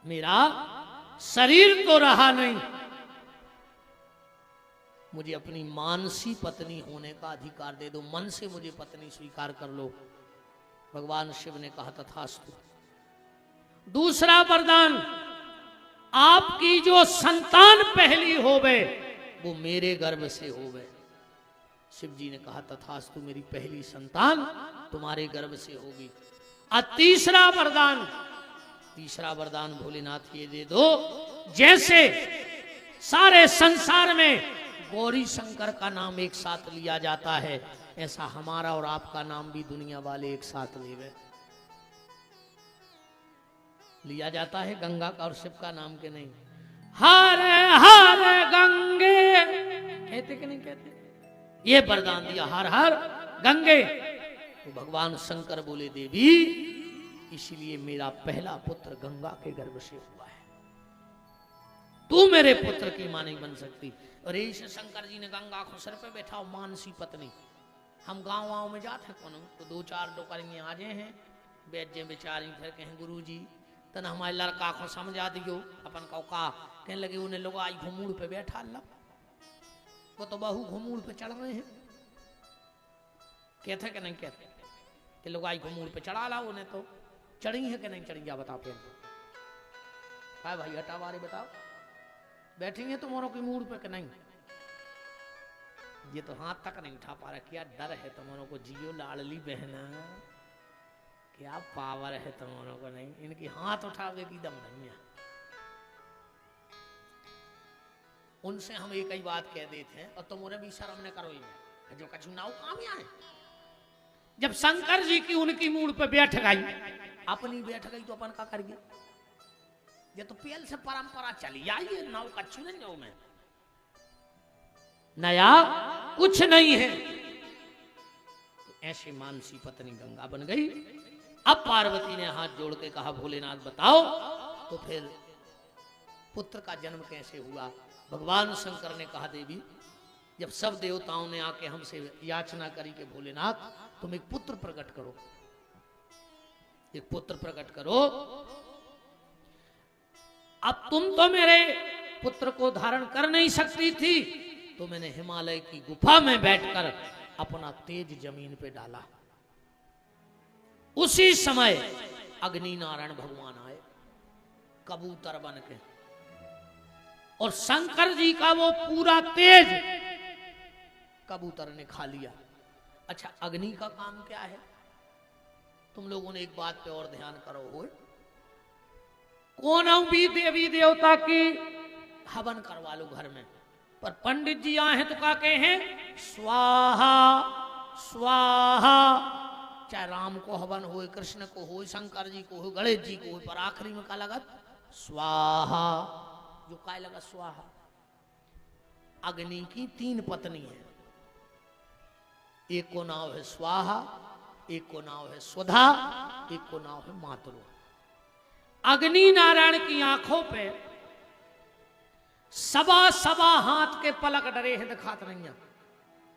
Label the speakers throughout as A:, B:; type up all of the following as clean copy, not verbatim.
A: मेरा शरीर तो रहा नहीं, मुझे अपनी मानसी पत्नी होने का अधिकार दे दो, मन से मुझे पत्नी स्वीकार कर लो। भगवान शिव ने कहा तथास्तु। दूसरा वरदान, आपकी जो संतान पहली होवे वो मेरे गर्भ से होवे। शिव जी ने कहा तथास्तु, मेरी पहली संतान तुम्हारे गर्भ से होगी। और तीसरा वरदान भोलेनाथ ये दे दो, जैसे सारे संसार में गौरी शंकर का नाम एक साथ लिया जाता है, ऐसा हमारा और आपका नाम भी दुनिया वाले एक साथ लेवे। लिया जाता है गंगा का और शिव का नाम के नहीं। हर हर गंगे कहते कि नहीं कहते? ये वरदान दिया, हर हर गंगे। तो भगवान शंकर बोले देवी, इसलिए मेरा पहला पुत्र गंगा के गर्भ से हुआ है, तू मेरे पुत्र की मां नहीं बन सकती। और इस शंकर जी ने गंगा को सर पे बैठाओ मानसी पत्नी। हम गांव में जाते कौन तो दो चार डोकरियां आ जाए हैं, बैठ जाए बेचारी, फिर कहें गुरु जी तन हमारे लड़का को समझा दियो, अपन का कहने लगे उन्हें लोग आई घुमूड़ पे बैठा ला, वो तो बहू घुमूड़ पे चढ़ रहे हैं। कहते कि नहीं कहते कि लोग आई घुमूड़ पे चढ़ा ला, उन्हें तो चढ़ी है कि नहीं चढ़ी, जा बताओ पे भाई हटा बारे बताओ, बैठेंगे तुम्हारों की मूड पे कि नहीं? ये तो हाथ तक नहीं उठा पा रहा, क्या डर है तुम्हारों को, जियो लाडली बहना, क्या पावर है तुम्हारों को, नहीं इनकी हाथ उठावे की दम नहीं है। उनसे हम एक ही बात कह देते हैं और तुम्हारे भी शर्म न करो, जो कछु नाव काम है। जब शंकर जी की उनकी मूड पे बैठ गई, अपनी बैठ गई तो अपन का कर गया, ये तो पहले से परंपरा चली आई है, नाव कछु नहीं हो में नया कुछ नहीं है। तो ऐसे मानसी पत्नी गंगा बन गई। अब पार्वती ने हाथ जोड़ के कहा भोलेनाथ बताओ तो फिर पुत्र का जन्म कैसे हुआ? भगवान शंकर ने कहा देवी, जब सब देवताओं ने आके हमसे याचना करी कि भोलेनाथ तुम एक पुत्र प्रकट करो, एक पुत्र प्रकट करो, अब तुम तो मेरे पुत्र को धारण कर नहीं सकती थी, तो मैंने हिमालय की गुफा में बैठकर अपना तेज जमीन पे डाला। उसी समय अग्नि नारायण भगवान आए कबूतर बन के, और शंकर जी का वो पूरा तेज कबूतर ने खा लिया। अच्छा, अग्नि का काम क्या है? तुम लोगों ने एक बात पे और ध्यान करो हो, कौन भी देवी देवता की हवन करवा लो घर में, पर पंडित जी आए हैं तो क्या कहे हैं? स्वाहा स्वाहा। चाहे राम को हवन हो, कृष्ण को हो, शंकर जी को हो, गणेश जी को हो, पर आखिरी में क्या लगा? स्वाहा। जो क्या लगा? स्वाहा। अग्नि की 3 पत्नी है, एक को नाम है स्वाहा, एक को नाम है स्वधा, एक को नाम है मातृ। अग्नि नारायण की आंखों पे सवा हाथ के पलक डरे हैं, दिखात नहीं है,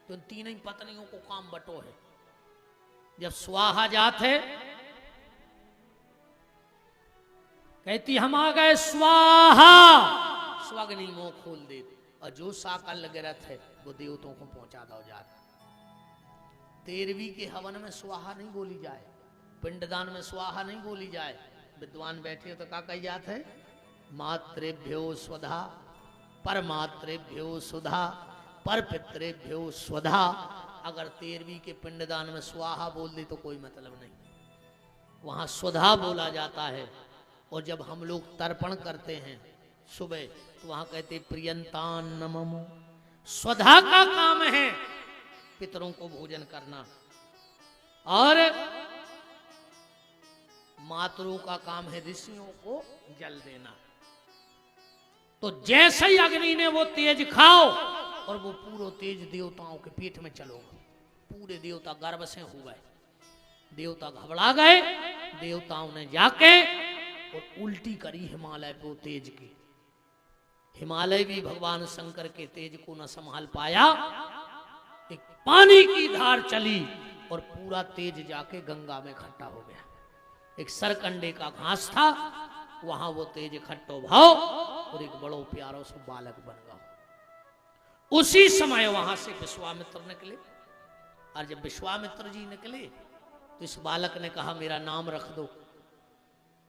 A: तो 3 ही पत्नियों को काम बटो है। जब स्वाहा जात है कहती हम आ गए स्वाहा, स्वग्नि मुंह खोल दे, और जो साकल लगे रहते है वो देवताओं को पहुंचा दो जाता। 13वीं के हवन में स्वाहा नहीं बोली जाए, पिंडदान में स्वाहा नहीं बोली जाए। विद्वान बैठे तो क्या कही जात है? मातृभ्यो स्वधा, परमातृभ्यो सुधा, पर पितृभ्यो स्वधा। अगर 13वीं के पिंडदान में स्वाहा बोल दे तो कोई मतलब नहीं, वहां स्वधा बोला जाता है। और जब हम लोग तर्पण करते हैं सुबह तो वहां कहते प्रियंतान नमः। स्वधा का काम है पितरों को भोजन करना, और मातरों का काम है ऋषियों को जल देना। तो जैसे ही अग्नि ने वो तेज खाओ और वो पूरा तेज देवताओं के पीठ में चलो, पूरे देवता गर्भ से हो गए, देवता घबरा गए। देवताओं ने जाके और उल्टी करी हिमालय पे तेज की। हिमालय भी भगवान शंकर के तेज को न संभाल पाया, एक पानी की धार चली और पूरा तेज जाके गंगा में इकट्ठा हो गया। एक सरकंडे का घास था, वहां वो तेज खट्टो भाव और एक बड़ो प्यारो सो बालक बन गया। उसी समय वहां से विश्वामित्र निकले, और जब विश्वामित्र जी निकले तो इस बालक ने कहा मेरा नाम रख दो।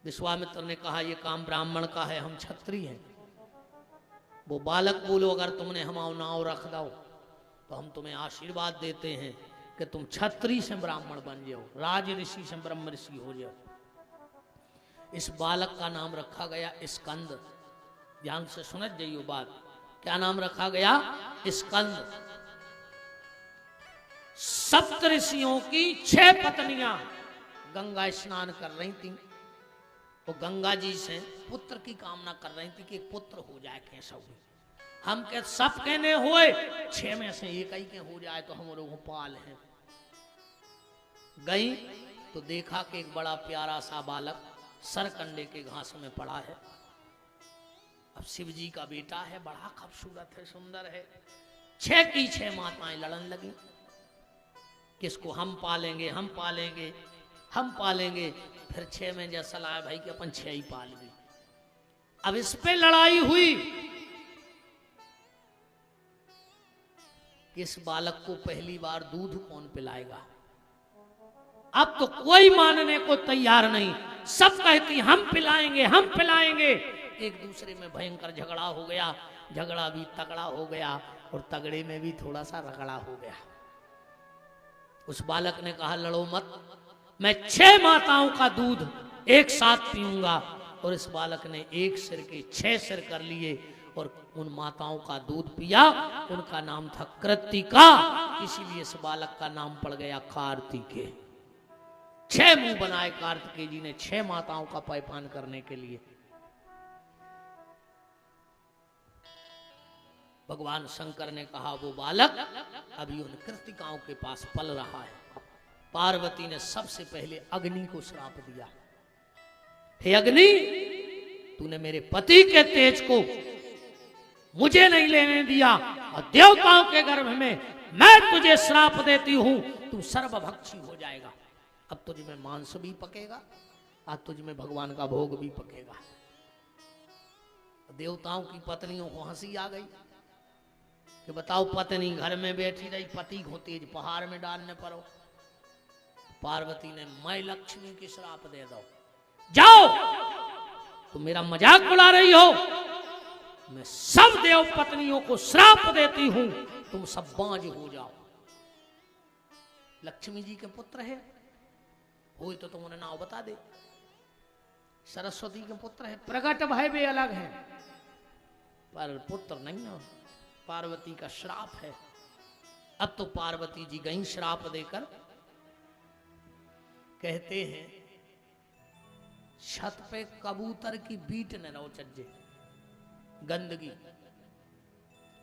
A: विश्वामित्र ने कहा ये काम ब्राह्मण का है, हम क्षत्रिय हैं। वो बालक बोलो अगर तुमने हमारा नाम रख दो तो हम तुम्हें आशीर्वाद देते हैं कि तुम क्षत्रिय से ब्राह्मण बन जाओ, राज ऋषि से ब्रह्म ऋषि हो जाओ। इस बालक का नाम रखा गया स्कंद। ध्यान से सुनत जाइयो बात, क्या नाम रखा गया? स्कंद। सप्त ऋषियों की 6 पत्नियां गंगा स्नान कर रही थी। वो गंगा जी से पुत्र की कामना कर रही थी कि एक पुत्र हो जाए कैसा हुई। हम के सब कहने हुए 6 में से एक ही के हो जाए तो हम लोग पाल हैं। गई तो देखा कि एक बड़ा प्यारा सा बालक सरकंडे के घास में पड़ा है। अब शिव जी का बेटा है, बड़ा खूबसूरत है, सुंदर है। 6 की 6 माताएं लड़न लगी, किसको हम पालेंगे, हम पालेंगे, हम पालेंगे। फिर 6 में जैसा लाया भाई कि अपन 6 ही पाल गए। अब इस पे लड़ाई हुई कि इस बालक को पहली बार दूध कौन पिलाएगा। अब तो कोई मानने को तैयार नहीं, सब कहती हम पिलाएंगे, हम पिलाएंगे। एक दूसरे में भयंकर झगड़ा हो गया, झगड़ा भी तगड़ा हो गया और तगड़े में भी थोड़ा सा रगड़ा हो गया। उस बालक ने कहा लड़ो मत, मैं 6 माताओं का दूध एक साथ पीऊंगा। और इस बालक ने एक सिर के 6 सिर कर लिए और उन माताओं का दूध पिया। उनका नाम था कृत्तिका, इसीलिए इस बालक का नाम पड़ गया कार्तिकेय। 6 मुंह बनाए कार्तिकेय जी ने 6 माताओं का पायपान करने के लिए। भगवान शंकर ने कहा वो बालक अभी उन कृतिकाओं के पास पल रहा है। पार्वती ने सबसे पहले अग्नि को श्राप दिया, हे अग्नि, तूने मेरे पति के तेज को मुझे नहीं लेने दिया और देवताओं के गर्भ में मैं तुझे श्राप देती हूं, तू सर्वभक्षी हो जाएगा। अब तुझ में मांस भी पकेगा और तुझ में भगवान का भोग भी पकेगा। देवताओं की पत्नियों को हंसी आ गई कि बताओ पत्नी घर में बैठी रही, पति को तेज पहाड़ में डालने पड़ो। पार्वती ने मैं लक्ष्मी की श्राप दे दो, जाओ, तुम मेरा मजाक उड़ा रही हो, मैं सब देव पत्नियों को श्राप देती हूं, तुम सब बांझ हो जाओ। लक्ष्मी जी के पुत्र है, हो तो तुम उन्हें नाव बता दे। सरस्वती के पुत्र है, प्रकट भय भी अलग है, पर पुत्र नहीं है। पार्वती का श्राप है। अब तो पार्वती जी गई श्राप देकर। कहते हैं छत पे कबूतर की बीट न रहो चज्जे, गंदगी।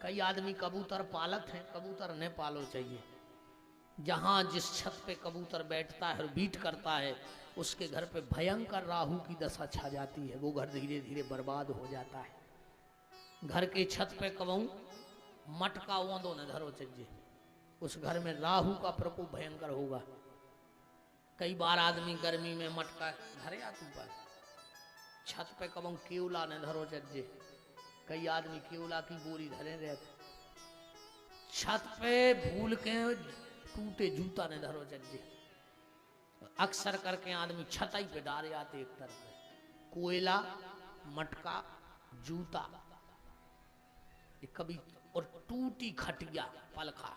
A: कई आदमी कबूतर पालक हैं, कबूतर न पालो चाहिए। जहां जिस छत पे कबूतर बैठता है और बीट करता है उसके घर पे भयंकर राहु की दशा छा जाती है, वो घर धीरे धीरे बर्बाद हो जाता है। घर के छत पे कबू मटका ओंदो न धरो चज्जे, उस घर में राहु का प्रकोप भयंकर होगा। कई बार आदमी गर्मी में मटका धरे आतू पर, छत पे कबू केवला न धरो चज्जे। कई आदमी केवला की बोरी धरे रहते, छत पे भूल के टूटे जूता ने धरो चज्जे। अक्सर करके आदमी छताई पे डाले आते एक तरफ, कोयला, मटका, जूता, ये कभी, और टूटी खटिया पलखा।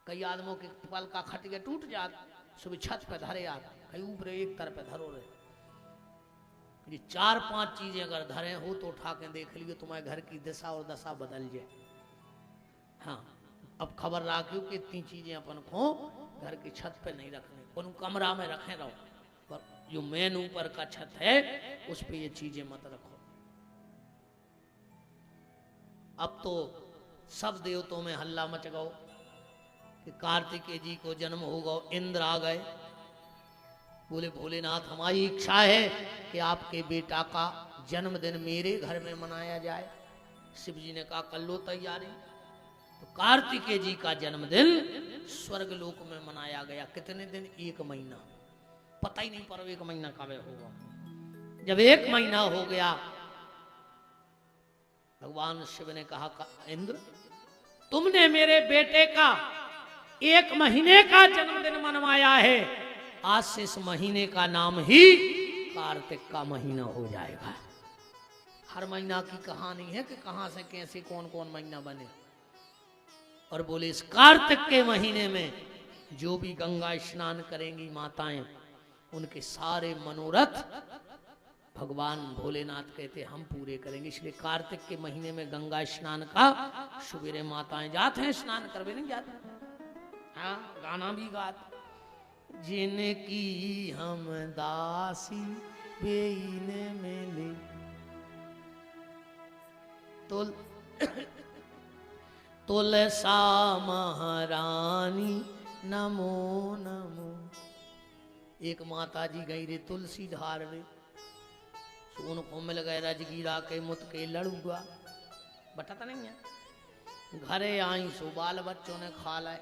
A: कई आदमों के पलका खटिया टूट जात, सुबह छत पे धरे आते, कई ऊपर एक तरफ पे धरो रहे। ये 4-5 चीजें अगर धरे हो तो उठा के देख लियो, तुम्हारे घर की दिशा और दशा बदल जाए। हाँ, अब खबर रखियो कि इतनी चीजें अपन को घर की छत पे नहीं रखनी, उन कमरा में रखे रहो, पर जो मेन ऊपर का छत है उस पे ये चीजें मत रखो। अब तो सब देवताओं में हल्ला मच गओ कि कार्तिकेय जी को जन्म हो गओ। इंद्र आ गए, बोले भोलेनाथ हमारी इच्छा है कि आपके बेटा का जन्मदिन मेरे घर में मनाया जाए। शिव जी ने कहा कर लो तैयारी। तो कार्तिकेय जी का जन्मदिन स्वर्ग लोक में मनाया गया। कितने दिन? 1 महीना, पता ही नहीं पड़ा 1 महीना कब होगा। जब 1 महीना हो गया, भगवान शिव ने कहा, इंद्र तुमने मेरे बेटे का 1 महीने का जन्मदिन मनवाया है, आज से इस महीने का नाम ही कार्तिक का महीना हो जाएगा। हर महीना की कहानी है कि कहां से कैसे कौन कौन महीना बने। और बोले इस कार्तिक के महीने में जो भी गंगा स्नान करेंगी माताएं, उनके सारे मनोरथ भगवान भोलेनाथ कहते हम पूरे करेंगे। इसलिए कार्तिक के महीने में गंगा स्नान का सुबेरे माताएं जाते हैं स्नान करवे, नहीं जाते, हाँ गाना भी गाते। जिनकी हम दासी बेईने मिले तुलसा महारानी नमो नमो। एक माता जी गई रे तुलसी धारवे, उनको मिल गए रजगीरा के मुत के लड़ुआ, बटाता नहीं है। घरे आई सो बाल बच्चों ने खा लाए,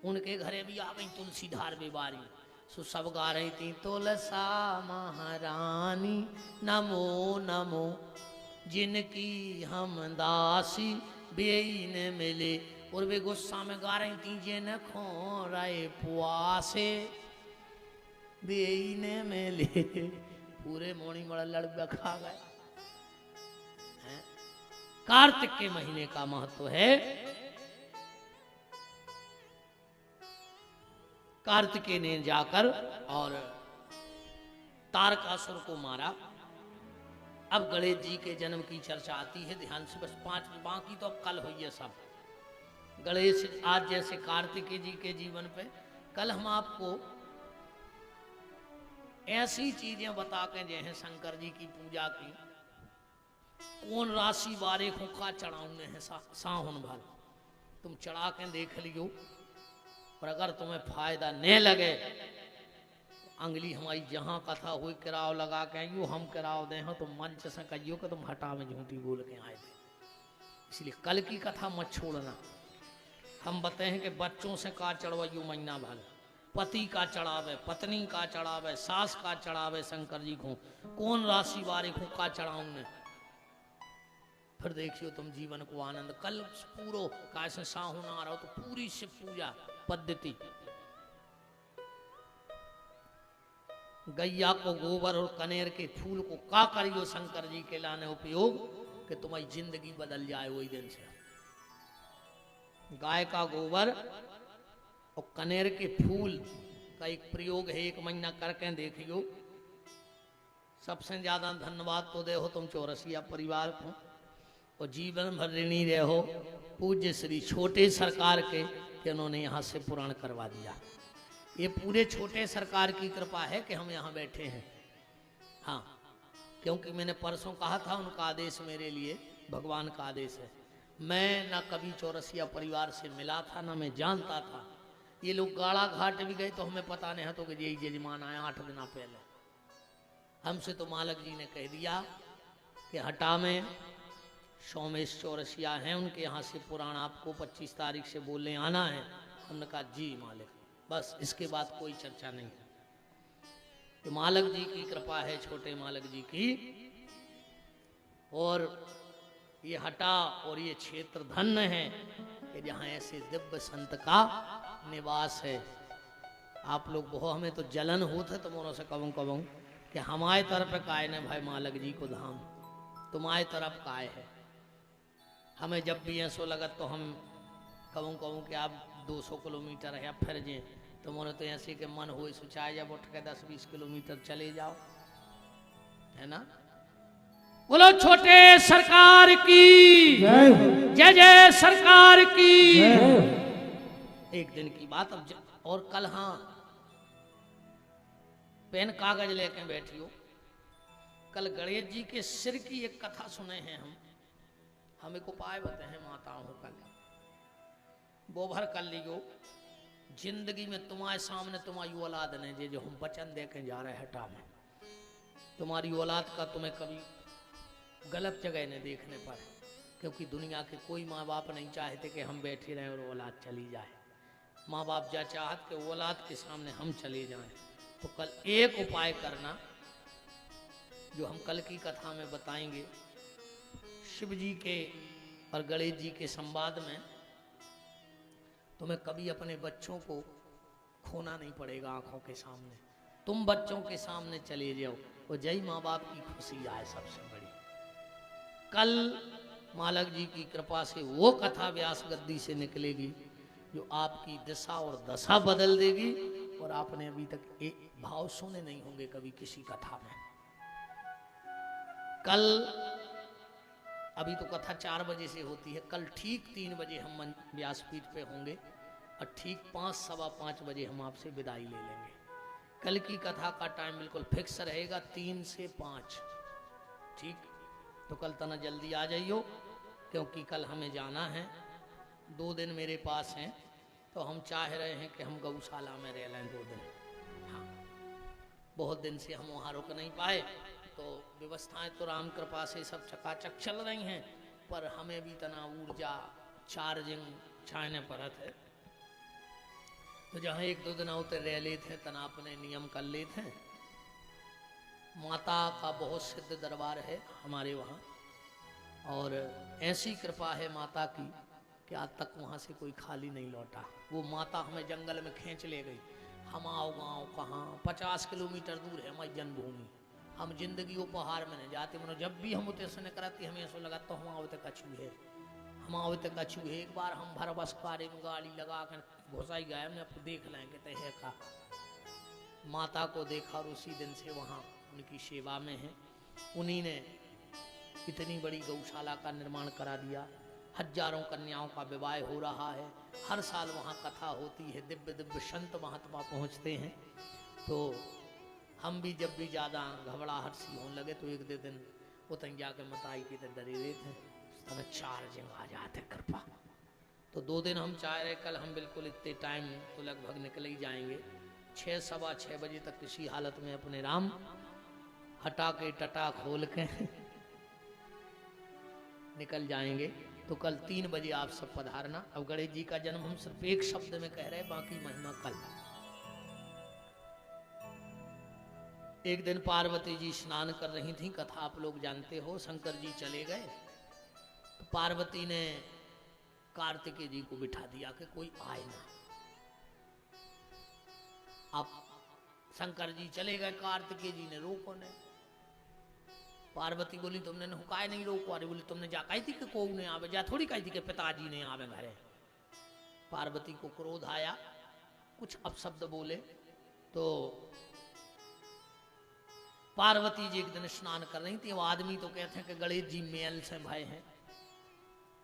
A: उनके घरे भी आ गई तुलसी धारवे बारी, सो सब गा रही थी तुलसा महारानी नमो नमो, जिनकी हम दासी बेईने मिले। और वे गुस्सा में गा रही थी जिन खो राय पुआसे बेईने मिले। पूरे मोनी मड़ा लड़का खा गए। कार्तिक के महीने का महत्व है। कार्तिकेय ने जाकर और तारकासुर को मारा। अब गणेश जी के जन्म की चर्चा आती है, ध्यान से, बस 5 बाकी तो अब कल हुई है सब। गणेश आज जैसे कार्तिकेय जी के जीवन पे, कल हम आपको ऐसी चीजें बता के जैसे शंकर जी की पूजा की, कौन राशि बारे को का चढ़ाऊंगे है साहुन भर, तुम चढ़ा के देख लियो। और अगर तुम्हें फायदा न लगे, अंगली हमारी जहां कथा हुई किराव लगा के आइयो, हम किराव दे हो तो मंच से कहियो कि तुम हटा में झूठी बोल के आए थे। इसलिए कल की कथा मत छोड़ना। हम बताए हैं कि बच्चों से का चढ़वाइयो महीना भर, पति का चढ़ावे, पत्नी का चढ़ावे, सास का चढ़ावे शंकर जी को, कौन राशि वारे को का चढ़ाऊंगे। फिर देखियो तुम जीवन को आनंद। कल पूरो कैसे साहुन आ रहा हो तो पूरी शिव पूजा पद्धति, गैया को गोबर और कनेर के फूल को का करियो शंकर जी के लाने उपयोग कि तुम्हारी जिंदगी बदल जाए। वही दिन से गाय का गोबर और कनेर के फूल का एक प्रयोग है, 1 महीना करके देखियो। सबसे ज्यादा धन्यवाद तो दे हो तुम चौरसिया परिवार को, और जीवन भर ऋणी रहो पूज्य श्री छोटे सरकार के, कि उन्होंने यहाँ से पुराण करवा दिया। ये पूरे छोटे सरकार की कृपा है कि हम यहाँ बैठे हैं। हाँ, क्योंकि मैंने परसों कहा था उनका आदेश मेरे लिए भगवान का आदेश है। मैं ना कभी चौरसिया परिवार से मिला था, ना मैं जानता था। ये लोग गाड़ा घाट भी गए तो हमें पता नहीं है तो कि यही जजमान आया 8 दिन पहले। हमसे तो मालक जी ने कह दिया कि हटा में सोमेश चौरसिया हैं, उनके यहाँ से पुराण आपको 25 तारीख से बोलने आना है। हमने कहा जी मालिक, बस इसके बाद कोई चर्चा नहीं है। तो मालक जी की कृपा है, छोटे मालक जी की। और ये हटा और ये क्षेत्र धन्य है कि जहाँ ऐसे दिव्य संत का निवास है। आप लोग बहुत, हमें तो जलन होते तो मोरों से कहूँ कि हमारे तरफ काय ने भाई मालक जी को धाम, तुम्हारे तरफ काय है। हमें जब भी ऐसो लगत तो हम कहूँ कि आप 200 किलोमीटर है फिर जे, तो मोने तो ऐसे के मन हो सोचाए जब उठ के 10-20 किलोमीटर चले जाओ, है ना। बोलो छोटे सरकार की जय जय सरकार की। एक दिन की बात अब और कल, हाँ पेन कागज लेके बैठियो। कल गणेश जी के सिर की एक कथा सुने हैं हम, हमें को पाए बते हैं माताओं। कल वो भर कर लियो, जिंदगी में तुम्हारे सामने तुम्हारी औलाद ने जो हम वचन दे के जा रहे हैं हटा में, तुम्हारी औलाद का तुम्हें कभी गलत जगह न देखने पर। क्योंकि दुनिया के कोई माँ बाप नहीं चाहते कि हम बैठे रहें और औलाद चली जाए। माँ बाप जा चाहत कि औलाद के सामने हम चले जाएं। तो कल एक उपाय करना जो हम कल की कथा में बताएंगे, शिव जी के और गणेश जी के संवाद में तुम्हें कभी अपने बच्चों को खोना नहीं पड़ेगा आंखों के सामने। तुम बच्चों के सामने चले जाओ और जय माँ बाप की खुशी आए सबसे बड़ी। कल मालक जी की कृपा से वो कथा व्यास गद्दी से निकलेगी जो आपकी दिशा और दशा बदल देगी। और आपने अभी तक एक भाव सुने नहीं होंगे कभी किसी कथा में। कल अभी तो कथा 4 बजे से होती है, कल ठीक 3 बजे हम व्यासपीठ पे होंगे और ठीक 5 सवा 5 बजे हम आपसे विदाई ले लेंगे। कल की कथा का टाइम बिल्कुल फिक्स रहेगा 3 से 5। ठीक, तो कल तना जल्दी आ जाइयो क्योंकि कल हमें जाना है। 2 दिन मेरे पास हैं तो हम चाह रहे हैं कि हम गौशाला में रह लें 2 दिन। हाँ, बहुत दिन से हम वहाँ रुक नहीं पाए, तो व्यवस्थाएं तो राम कृपा से सब चकाचक चल रही हैं, पर हमें भी तना ऊर्जा चार्जिंग छाने परत है। तो जहाँ 1-2 दिन होते रह लेते हैं तना अपने नियम कर लेते हैं। माता का बहुत सिद्ध दरबार है हमारे वहाँ, और ऐसी कृपा है माता की कि आज तक वहाँ से कोई खाली नहीं लौटा। वो माता हमें जंगल में खींच ले गई। हम आओ गाँव कहाँ 50 किलोमीटर दूर है हमारी जन्मभूमि। हम जिंदगी उपहार में नहीं जाते। मनो जब भी हम उतने सुने कराती हमें ऐसा लगा तो हम आवते कछू है, हम आवते कछू है। एक बार हम भर बस कार में गाड़ी लगा कर घुसाई गए, हमने आपको देख लेंगे तय है का माता को देखा और उसी दिन से वहाँ उनकी सेवा में है। उन्हीं ने इतनी बड़ी गौशाला का निर्माण करा दिया। हजारों कन्याओं का विवाह हो रहा है। हर साल वहाँ कथा होती है, दिव्य दिव्य संत महात्मा पहुँचते हैं। तो हम भी जब भी ज़्यादा घबराहट सी होने लगे तो 1-2 दिन उतन जाके मताई के तो डरे रहे थे, तब चार्जिंग आ जाते कृपा। तो 2 दिन हम चाह रहे, कल हम बिल्कुल इतने टाइम तो लगभग निकल ही जाएंगे। 6 सवा 6 बजे तक किसी हालत में अपने राम हटा के टटा खोल के निकल जाएंगे। तो कल 3 बजे आप सब पधारना। अब गणेश जी का जन्म हम सिर्फ एक शब्द में कह रहे हैं, बाकी महिमा कल। एक दिन पार्वती जी स्नान कर रही थी, कथा आप लोग जानते हो। शंकर जी चले गए तो पार्वती ने कार्तिकेय जी को बिठा दिया कि कोई आए ना। अब शंकर जी चले गए, कार्तिकेय जी ने रोको ने। पार्वती बोली तुमने हुकाए नहीं रोको। अरे बोली तुमने जा कही थी कि कोई ने आवे, जा थोड़ी कही थी कि पिताजी ने आवे घरे। पार्वती को क्रोध आया, कुछ अपशब्द बोले। तो पार्वती जी एक दिन स्नान कर रही थी। वो आदमी तो कहते हैं कि गणेश जी मेल से भाई हैं,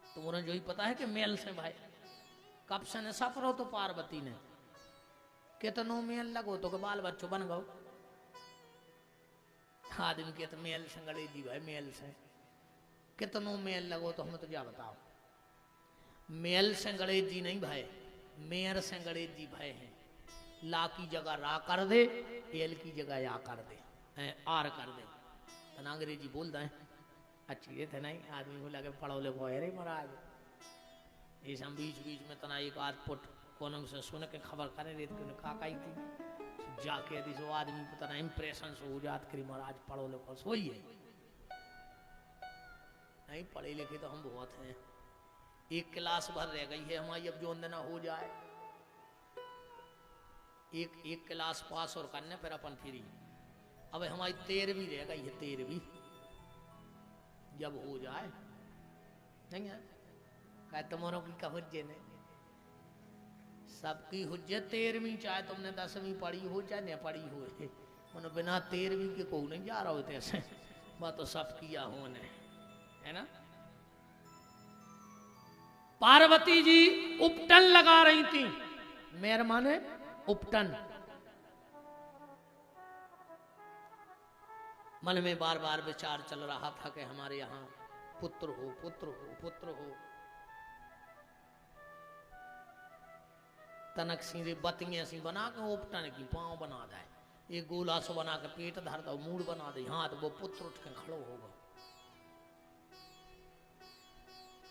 A: तो उन्हें जो ही पता है कि मेल से भाई। कब से नशा पर हो तो पार्वती ने कितनो मेल लगो तो बाल बच्चों बन गो। आदमी कहते मेल से गणेश जी भाई, मेल से कितनो मेल लगो तो हमें तो क्या बताओ। मेल से गणेश जी नहीं भाई, मेयर से गणेश जी भाई हैं। ला की जगह रा कर दे, एल की जगह या कर दे, आर कर दे। तो अंग्रेजी बोल दें अच्छी थे नहीं। आदमी को लगे पढ़ो लिखो है रे महाराज। इस हम बीच बीच में तना एक आध पुट कोनों से सुन के खबर करे रहे थे काकाई थी जाके यदि सो आदमी को तना इम्प्रेशन से हो जात करी महाराज पढ़ो लिखो सोई है। नहीं पढ़े लिखे तो हम बहुत हैं। एक क्लास भर रह गई है हमारी, अब जो अंदर हो जाए एक क्लास पास और करने पर अपन फ्री। अब हमारी 13वीं रह गई है, 13वीं जब हो जाए नहीं है कह तुम्हारों की का हुज्जे ने सबकी हुज्जत 13वीं, चाहे तुमने 10वीं पढ़ी हो चाहे न पढ़ी हो। मनो बिना 13वीं के को नहीं जा रहा होते ऐसे। बात तो सब किया होने है ना। पार्वती जी उपटन लगा रही थी। मेर माने उपटन। मन में बार बार विचार चल रहा था कि हमारे यहाँ पुत्र हो, पुत्र हो, पुत्र हो। तनक सीधे बतियां सी बना के उपटन की पांव बना दे, एक गोला सो बना के पेट धर दो, मूड बना दे, हाथ वो पुत्र उठ के खड़ो होगा।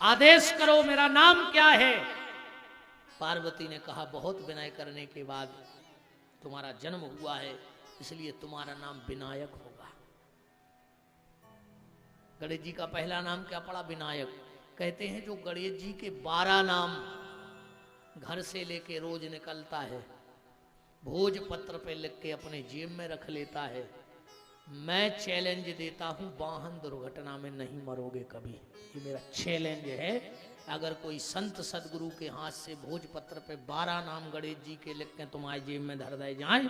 A: आदेश करो मेरा नाम क्या है। पार्वती ने कहा बहुत विनय करने के बाद तुम्हारा जन्म हुआ है, इसलिए तुम्हारा नाम विनायक होगा। गणेश जी का पहला नाम क्या पड़ा? विनायक। कहते हैं जो गणेश जी के 12 नाम घर से लेके रोज निकलता है, भोजपत्र पे लिख के अपने जेब में रख लेता है, मैं चैलेंज देता हूं वाहन दुर्घटना में नहीं मरोगे कभी। ये मेरा चैलेंज है। अगर कोई संत सदगुरु के हाथ से भोजपत्र पे 12 नाम गणेश जी के लिख के तुम्हारे जेब में धर दे जाए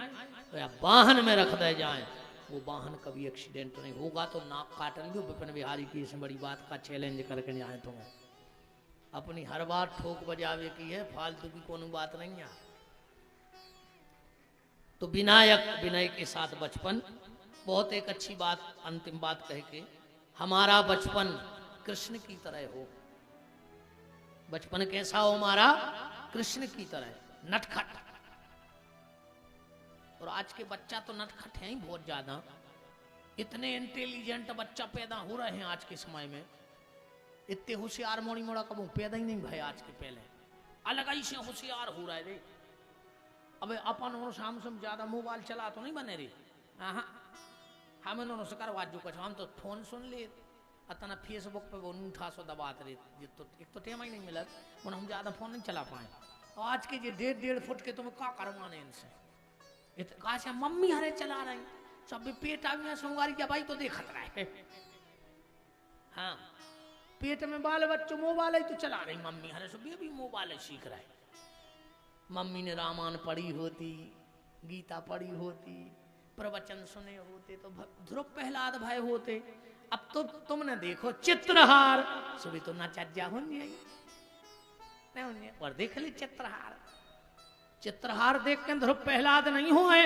A: या वाहन में रख दे जाए, वो वाहन कभी एक्सीडेंट नहीं होगा। तो नाक काटेंगे विपिन बिहारी की इस बड़ी बात का चैलेंज करके जाए तुम्हें। अपनी हर बात ठोक बजावे की है, फालतू की कोनो बात नहीं है। तो विनायक, विनय के साथ बचपन। बहुत एक अच्छी बात, अंतिम बात कह के, हमारा बचपन कृष्ण की तरह हो। बचपन कैसा हो हमारा? कृष्ण की तरह, नटखट। और आज के बच्चा तो नटखट है ही बहुत ज्यादा। इतने इंटेलिजेंट बच्चा पैदा हो रहे हैं आज के समय में, इतने होशियार मोड़ी मोड़ा कबू पैदा ही नहीं भाई आज के पहले। अलग ही से होशियार हो रहा है रे। अबे अपन और शाम से ज्यादा मोबाइल चला तो नहीं बने रे। हाँ, हम इन्होंने से करवा जो कुछ, हम तो फोन सुन ले अतना फेसबुक पे वो उठा सो दबात रहे। तो एक तो टेम ही नहीं मिला, हम ज्यादा फोन नहीं चला पाए। और आज के जो 1.5 फुट के तुम्हें क्या करवाने इनसे, कहा से मम्मी हरे चला रहे सब भी पेट आ गया सोमवारी क्या भाई तो देखत रहा है। हाँ, पेट में बाल बच्चों मोबाइल है तो चला रही मम्मी हरे सब भी मोबाइल सीख रहा है। मम्मी ने रामायण पढ़ी होती, गीता पढ़ी होती, प्रवचन सुने होते तो ध्रुव प्रहलाद भाई होते। अब तो तुमने देखो चित्रहार सुबह तो ना चज्जा होनी और देख ली चित्रहार। चित्रहार देख के ध्रुव प्रहलाद नहीं हो है,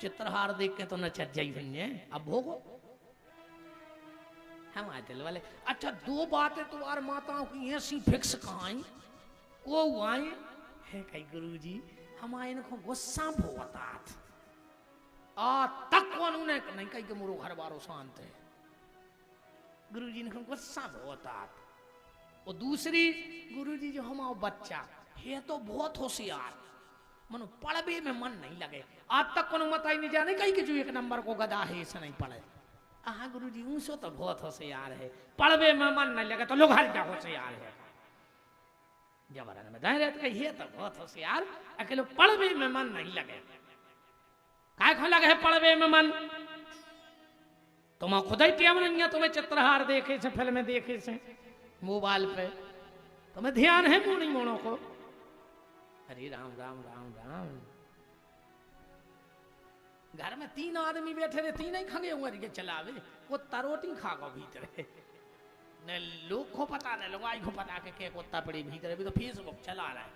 A: चित्रहार देख के तो न चज्जा ही हुई है। अब भोगो हम आए दिल वाले। अच्छा, 2 बातें तुम्हार माताओं की ऐसी फिक्स कहाँ को आए है कई गुरु जी हमारे इनको गुस्सा भोगता आ तक उन्होंने नहीं कही कि मोरो घर बारो शांत है। गुरु जी ने गुस्सा भोगता। और दूसरी गुरु जी जो हमारा बच्चा है तो बहुत होशियार, मनो पढ़वे में मन नहीं लगे। आज तक को मत ही नहीं जाने कहीं कि जो 1 नंबर को गधा है इसे नहीं पढ़े। हाँ गुरु जी ऊँसो तो बहुत होशियार है, पढ़वे में मन नहीं लगे तो लोग हर क्या होशियार है। जबरन में दायरे तो ये तो बहुत होशियार, अकेले पढ़वे में मन नहीं लगे। काय खो लगे है पढ़वे में मन? तुम खुद ही टेम नहीं है, तुम्हें चित्रहार देखे से, फिल्में देखे से, मोबाइल पे तुम्हें ध्यान है मोनी मोनों को। हरे राम राम राम राम। घर में 3 आदमी बैठे रहे, 3 ही खंगे हुए के चलावे, वो तरोटी खा गो भीतर न लोग को पता न लोग आई को पता के कुत्ता पड़ी भीतर भी तो फेसबुक चला रहा है।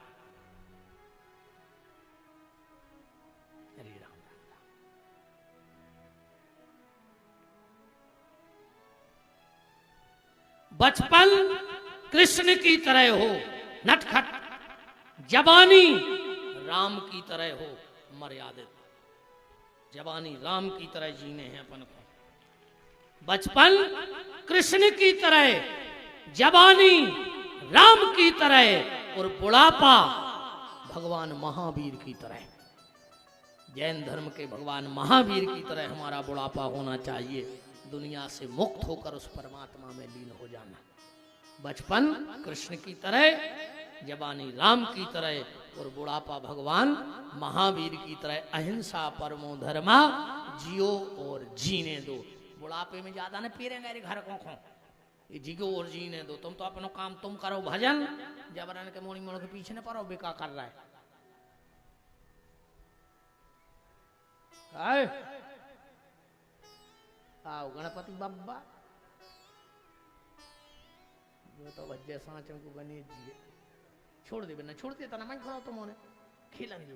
A: हरे राम राम राम। बचपन कृष्ण की तरह हो नटखट, जवानी राम की तरह हो मर्यादित। जवानी राम की तरह जीने हैं अपन को। बचपन कृष्ण की तरह, जवानी राम की तरह और बुढ़ापा भगवान महावीर की तरह। जैन धर्म के भगवान महावीर की तरह हमारा बुढ़ापा होना चाहिए, दुनिया से मुक्त होकर उस परमात्मा में लीन हो जाना। बचपन कृष्ण की तरह, जवानी राम की तरह और बुढ़ापा भगवान महावीर की तरह। अहिंसा परमो धर्मा, जियो और जीने दो। बुढ़ापे में ज्यादा न पीरेंगे घर को ये जिगो और जीने दो। तुम तो अपना काम तुम करो, भजन जबरन के मोड़ी मोड़ के पीछे न पड़ो बेका कर रहा है। आओ गणपति बाबा जो तो बच्चे सांचों को बने दिए छोड़ दे बिना छोड़ दे तना मैं खड़ा तुम होने खिलन जो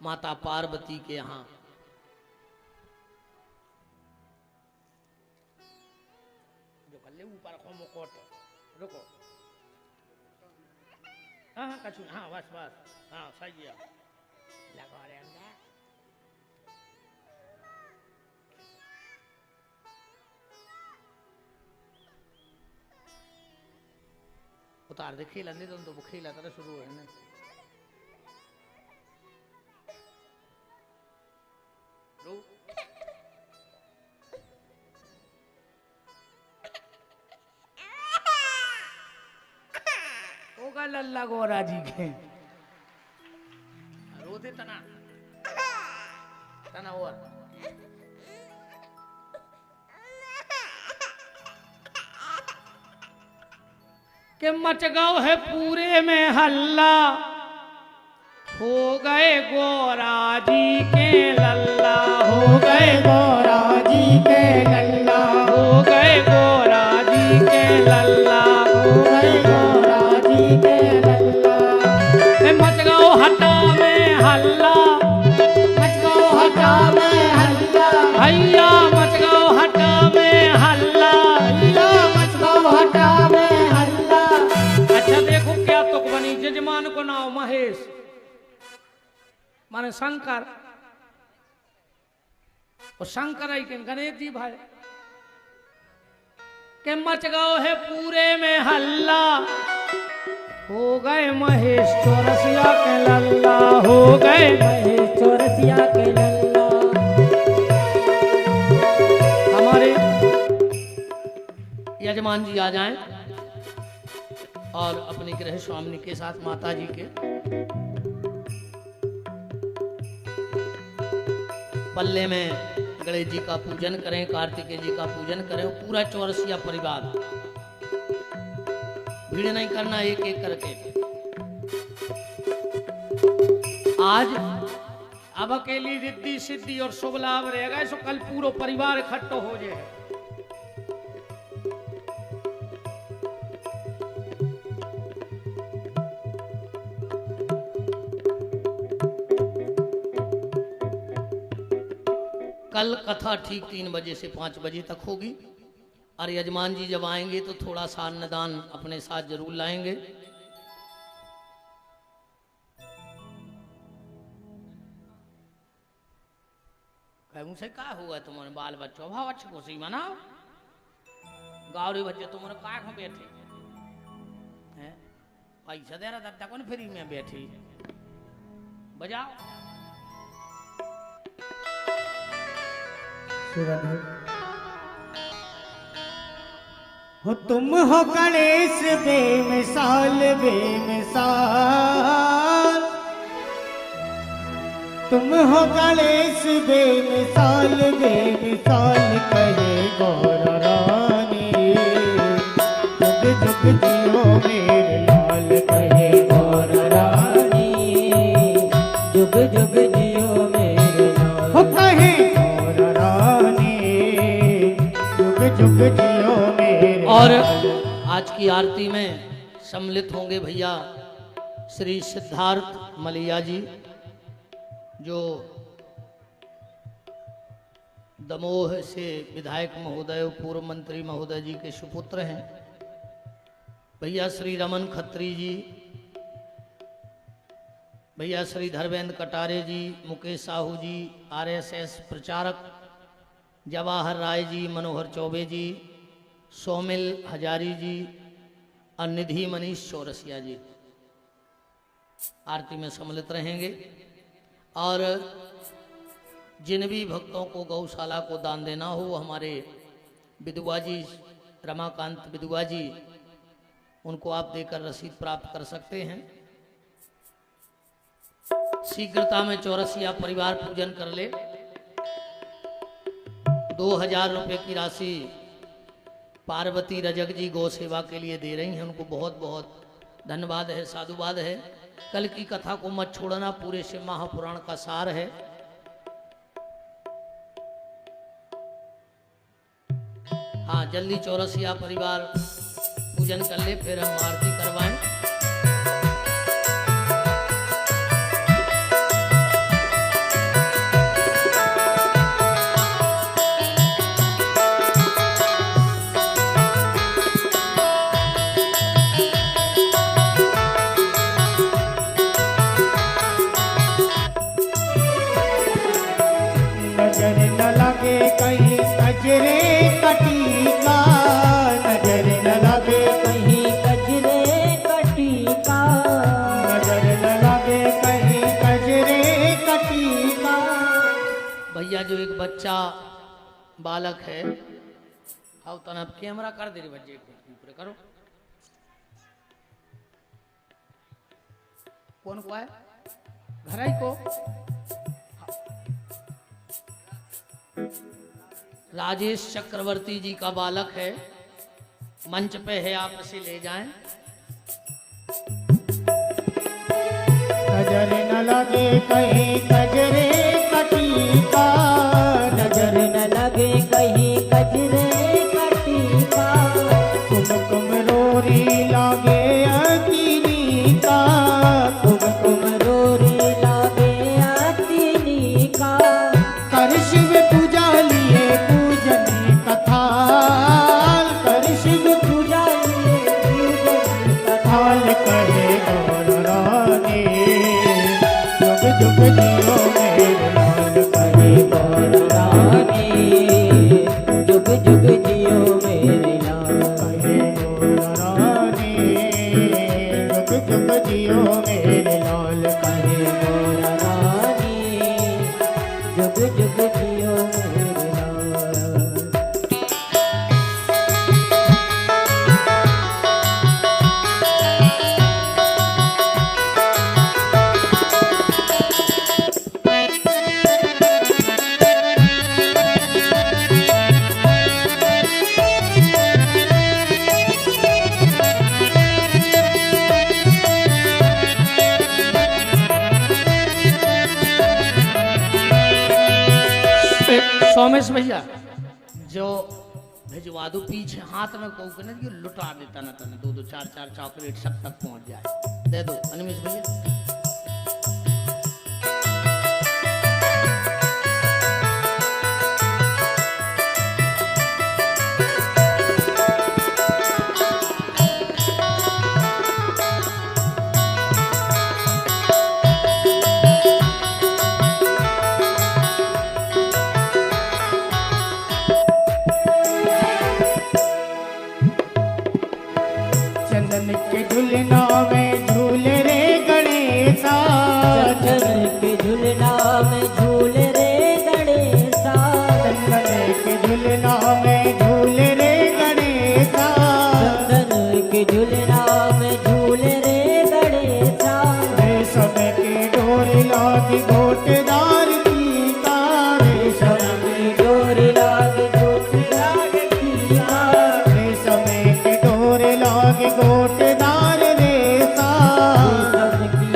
A: माता पार्वती के यहाँ जो कर ले ऊपर खो मुकोट रुको। हाँ हाँ कछु हाँ बस बस हाँ सही है लगा रहे अंदर। उतार दे खेला नहीं तो वो खेला तरह शुरू है ना होगा लल्ला गोरा जी के रोते तना तना और के मच गओ है पूरे में हल्ला हो गए गोरा जी के लल्ला हो गए गोरा जी के लल्ला हो गए गोरा जी के लल्ला हो गए गोरा जी के लल्ला मच गओ हटा में हल्ला मच गओ हटा में हल्ला भैया मच गओ हटा में हल्ला भैया मच गओ हटा में हल्ला। अच्छा देखो क्या तुक बनी जजमान को नाम महेश माने शंकर और शंकर आई के गणेश जी भाई के मच गओ है पूरे में हल्ला हो गए महेश चौरसिया के लल्ला हो गए महेश चौरसिया के लल्ला। हमारे यजमान जी आ जाएं और अपने गृह स्वामी के साथ माता जी के पल्ले में गणेश जी का पूजन करें, कार्तिकेय जी का पूजन करें, पूरा चौरसिया परिवार भीड़ नहीं करना एक एक करके। आज अब अकेली रिद्धि सिद्धि और शुभ लाभ रहेगा, सो कल पूरा परिवार इकट्ठा हो जाए। कल कथा ठीक 3 बजे से 5 बजे तक होगी और यजमान जी जब आएंगे तो थोड़ा सा अन्नदान अपने साथ जरूर लाएंगे। मुझसे क्या हुआ तुम्हारे बाल बच्चों भाव अच्छे खुशी मनाओ गावरी बच्चे तुम्हारे का बैठे हैं पैसा दे रहा दादा कौन फ्री में बैठी बजाओ।
B: हो तुम हो गणेश बेमिसाल बेमिसाल, तुम हो गणेश बेमिसाल बेमिसाल कहे गौर रानी जुग जुग जियो मेरे लाल कहे गौर रानी जुग जुग जियो मेरे लाल हो कहे गौर रानी जुग जुग जियो मेरे।
A: और आज की आरती में सम्मिलित होंगे भैया श्री सिद्धार्थ मलिया जी जो दमोह से विधायक महोदय पूर्व मंत्री महोदय जी के सुपुत्र हैं। भैया श्री रमन खत्री जी, भैया श्री धर्मेंद्र कटारे जी, मुकेश साहू जी, आरएसएस प्रचारक जवाहर राय जी, मनोहर चौबे जी, सोमिल हजारी जी और निधि मनीष चौरसिया जी आरती में सम्मिलित रहेंगे। और जिन भी भक्तों को गौशाला को दान देना हो हमारे विधवा जी रमाकांत विधवा जी उनको आप देकर रसीद प्राप्त कर सकते हैं। शीघ्रता में चौरसिया परिवार पूजन कर ले। 2000 रुपये की राशि पार्वती रजक जी गौ सेवा के लिए दे रही हैं, उनको बहुत बहुत धन्यवाद है, साधुवाद है। कल की कथा को मत छोड़ना, पूरे शिव महापुराण का सार है। हाँ जल्दी चौरसिया परिवार पूजन कर ले, फिर हम आरती करवाएं।
B: नजर न लगे कहीं कजरे कटी का, नजर न लगे कहीं कजरे
A: जो एक बच्चा बालक है, आओ तनब कैमरा कर दे रे बच्चे पूरे करो। कौन को है घर ही को राजेश चक्रवर्ती जी का बालक है, मंच पे है, आप इसे ले जाएं।
B: नजर न लगे कहीं कजरे कटीका,
C: नजर न लगे कहीं कजरे कटीका,
B: कुमकुम रोरी लागे अतीनी का,
C: कुमकुम रोरी लागे अतीनी का,
B: कर शिव पूजा लिए पूजन कथाल, कर शिव
C: पूजा लिए पूजन
B: कथाल कहे गौर रानी, जुग जुग जियो मेरे लाल कहे गौर
C: रानी, जुग जुग जियो मेरे लाल,
B: कहे गौर रानी, जुग जुग जियो मेरे लाल कहे
C: गौर रानी, जुग जुग जियो मेरे लाल।
A: सोमेश भैया जो भिजवा दो पीछे हाथ में कहू ना कि लुटा देता ना तने दो दो चार चार चॉकलेट सब तक पहुंच जाए, दे दो अनिमेश भैया।
B: चंदन के झुलना में झूल रे गणेशा,
C: चंदन के झुलना में झूल रे गणेशा,
B: चंदन के झुलना में झूल रे गणेशा,
C: चंदन के झुलना में झूल रे गणेशा,
B: रेशम के डोर लागी गोटेदार की का, रेशम
C: की डोरी लागे गोटेदार की का,
B: रेशम के डोर लागी गोटेदार रेशा,
C: की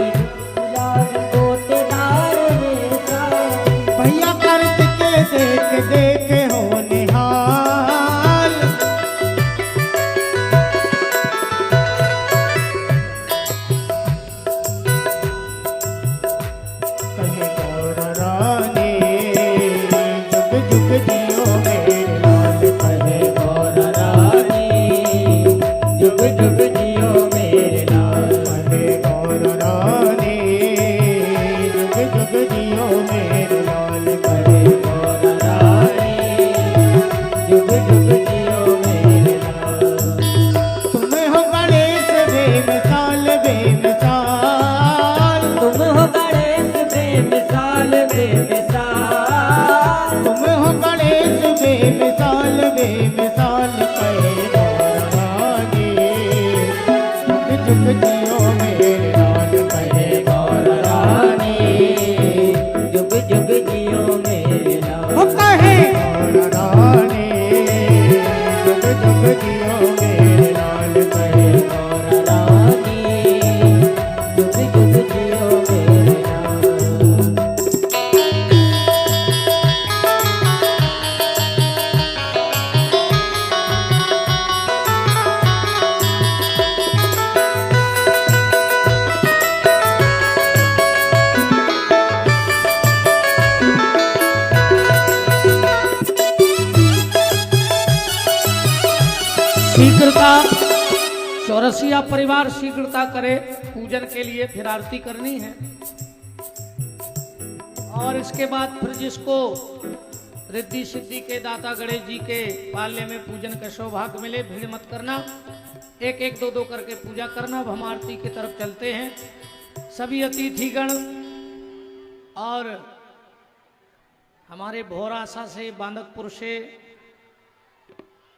C: लागे गोटेदार रेशा,
B: भैया करत के देख देख हो निहाल, कहे गौर रानी, जुग जुग जियो मेरे लाल कहे
C: गौर रानी, जुग जुग जियो मेरे लाल,
B: कहे गौर रानी, जुग जुग जियो मेरे लाल कहे
C: गौर रानी, जुग जुग जियो मेरे लाल।
B: तुम हो गणेश बेमिसाल बेमिसाल,
C: तुम हो गणेश बेमिसाल बेमिसाल,
B: तुम हो गणेश बेमिसाल बेमिसाल कहे गौर रानी, जुग जुग जियो मेरे लाल कहे
C: गौर रानी, जुग जुग जियो मेरे लाल,
B: ओ कहे गौर रानी, जुग जुग जियो मेरे लाल कहे
C: गौर रानी, जुग जुग जियो मेरे लाल।
A: शीघ्रता चौरसिया परिवार शीघ्रता करे, पूजन के लिए फिर आरती करनी है और इसके बाद फिर जिसको रिद्धि सिद्धि के दाता गणेश जी के पालने में पूजन का सौभाग्य मिले, भीड़ मत करना, एक एक दो दो करके पूजा करना। अब हम आरती की तरफ चलते हैं। सभी अतिथिगण और हमारे भोरासा से, बांदकपुर से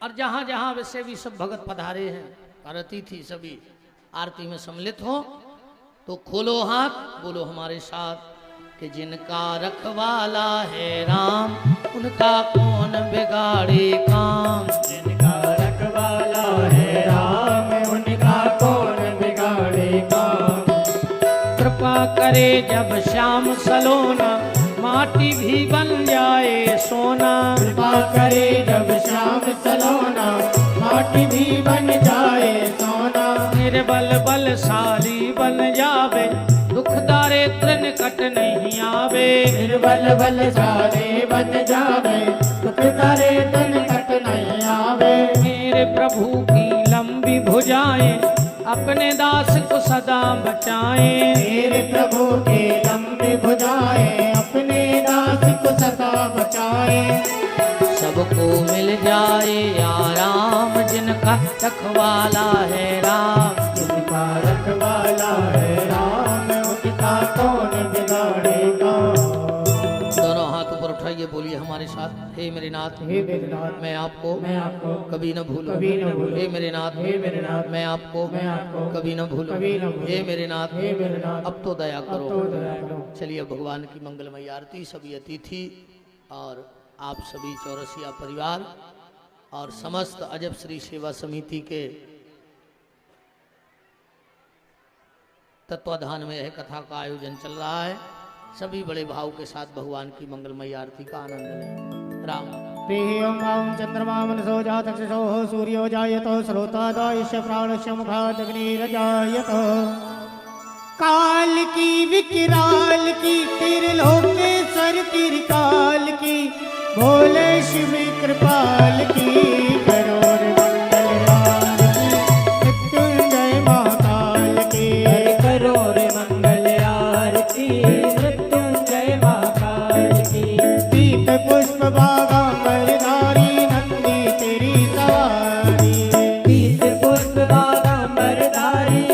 A: और जहां जहां वैसे भी सब भगत पधारे हैं और अतिथि सभी आरती में सम्मिलित हो, तो खोलो हाथ, बोलो हमारे साथ कि जिनका रखवाला है राम, उनका कौन बिगाड़े काम।
B: जिनका रखवाला है राम, उनका कौन बिगाड़े काम।
A: कृपा करे जब श्याम सलोना, माटी भी बन जाए सोना।
B: कृपा करे जब श्याम सलोना, माटी भी बन जाए सोना।
A: निर्बल बलशाली बन जावे, दुख दारिद्र निकट नहीं आवे।
B: निर्बल बलशाली बन जावे, दुख दारिद्र निकट नहीं आवे।
A: मेरे प्रभु की लंबी भुजाएं, अपने दास को सदा बचाएं।
B: मेरे प्रभु के लंबी भुजाएं, अपने दास को सदा बचाएं।
A: सबको मिल जाए आराम, जिनका रखवाला है राम।
B: जिनका रखवाला है राम, उनका कौन बिगाड़ेगा।
A: दोनों हाथ ऊपर उठाइए, बोलिए हमारे साथ, हे मेरे नाथ,
B: हे मेरे नाथ,
A: मैं आपको कभी न भूलूं।
B: कभी न भूलूं।
A: हे मेरे नाथ,
B: हे मेरे नाथ,
A: मैं आपको कभी न भूलूं।
B: कभी न भूलूं।
A: हे मेरे नाथ,
B: हे मेरे नाथ,
A: अब तो दया करो।
B: तो दया करो।
A: चलिए भगवान की मंगलमयी आरती, सभी अतिथि और आप सभी चौरसिया परिवार और समस्त अजब श्री सेवा समिति के तत्वाधान में यह कथा का आयोजन चल रहा है। सभी बड़े भाव के साथ भगवान की मंगलमयी आरती का आनंद लें। राम
B: प्रियं मां चंद्रमा मनसो जातक्षसोः सूर्यो जायतो श्रोतादायस्य प्राणस्य मुखादग्निरजायतो। काल की विकराल की त्रिलोकेश्वर त्रिकाल की, भोले शिव कृपाल की। करोड़ मंगल राम की, मृत्युंजय महाकाल की।
C: करोड़ मंगल आरती, मृत्युंजय महाकाल की।
B: पीत पुष्प बागांबरधारी, नंदी तेरी सवारी।
C: पीत पुष्प बागांबरधारी,